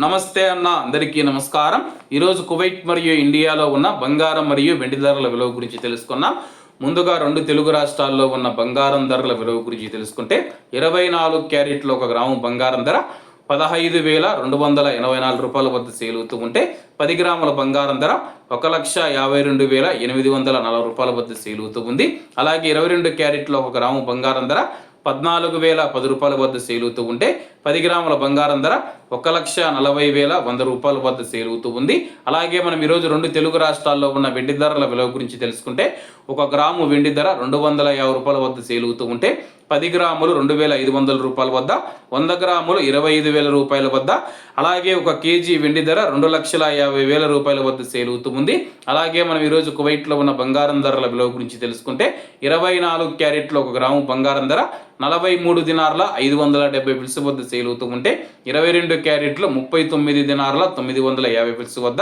నమస్తే అన్న అందరికీ నమస్కారం. ఈరోజు కువైట్ మరియు ఇండియాలో ఉన్న బంగారం మరియు వెండి ధరల విలువ గురించి తెలుసుకున్నాం. ముందుగా రెండు తెలుగు రాష్ట్రాల్లో ఉన్న బంగారం ధరల విలువ గురించి తెలుసుకుంటే 24 క్యారెట్ల 1 గ్రాము బంగారం ధర 15,284 రూపాయల వద్ద సేల్ అవుతూ ఉంటే 10 గ్రాముల బంగారం ధర 1,52,840 రూపాయల వద్ద సేల్ అవుతూ ఉంది. అలాగే 22 క్యారెట్ల 1 గ్రాము బంగారం ధర 14,010 రూపాయల వద్ద సేల్ అవుతూ ఉంటే 10 గ్రాముల బంగారం ధర 1,40,100 రూపాయల వద్ద సేల్ అవుతూ ఉంది. అలాగే మనం ఈరోజు రెండు తెలుగు రాష్ట్రాల్లో ఉన్న వెండి ధరల విలువ గురించి తెలుసుకుంటే 1 గ్రాము వెండి ధర 250 రూపాయల వద్ద సేల్ అవుతూ ఉంటే 10 గ్రాములు 2,500 రూపాయల వద్ద, 100 గ్రాములు 25,000 రూపాయల వద్ద, అలాగే 1 కేజీ వెండి ధర 2,50,000 రూపాయల వద్ద సేల్ అవుతూ ఉంది. అలాగే మనం ఈరోజు కువైట్లో ఉన్న బంగారం ధరల విలువ గురించి తెలుసుకుంటే 24 క్యారెట్ల 1 గ్రాము బంగారం ధర 43 దినార్ల 570 ఫిల్స్ వద్ద సేల్ అవుతూ ఉంటే 22 క్యారెట్లు 39 దినార్ల 950 ఫిల్స్ వద్ద,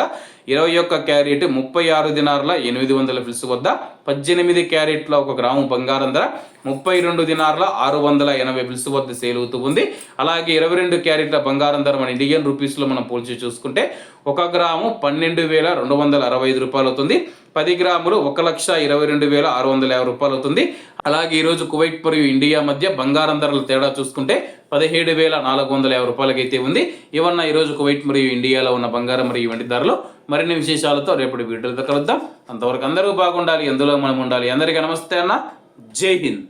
21 క్యారెట్ 36 దినార్ల 800 ఫిల్స్ వద్ద, 18 క్యారెట్ల 1 గ్రాము బంగారం ధర 32 దినార్ల 680 ఫిల్స్ వద్ద సేల్ అవుతూ ఉంది. అలాగే 22 క్యారెట్ల బంగారం ధర మన ఇండియన్ రూపీస్లో మనం పోల్చి చూసుకుంటే 1 గ్రాము 12,265 రూపాయలు అవుతుంది. 10 గ్రాములు 1,22,650 రూపాయలు అవుతుంది. అలాగే ఈరోజు కువైట్ మరియు ఇండియా మధ్య బంగారం ధరల తేడా చూసుకుంటే 17,450 రూపాయలకైతే ఉంది. ఇవన్న ఈరోజు కువైట్ మరియు ఇండియాలో ఉన్న బంగారం మరియు వెండి ధరలు. మరిన్ని విశేషాలతో రేపటి వీడియోతో కలుద్దాం. అంతవరకు అందరూ బాగుండాలి, ఎందులో మనం ఉండాలి. అందరికీ నమస్తే అన్న. జై హింద్.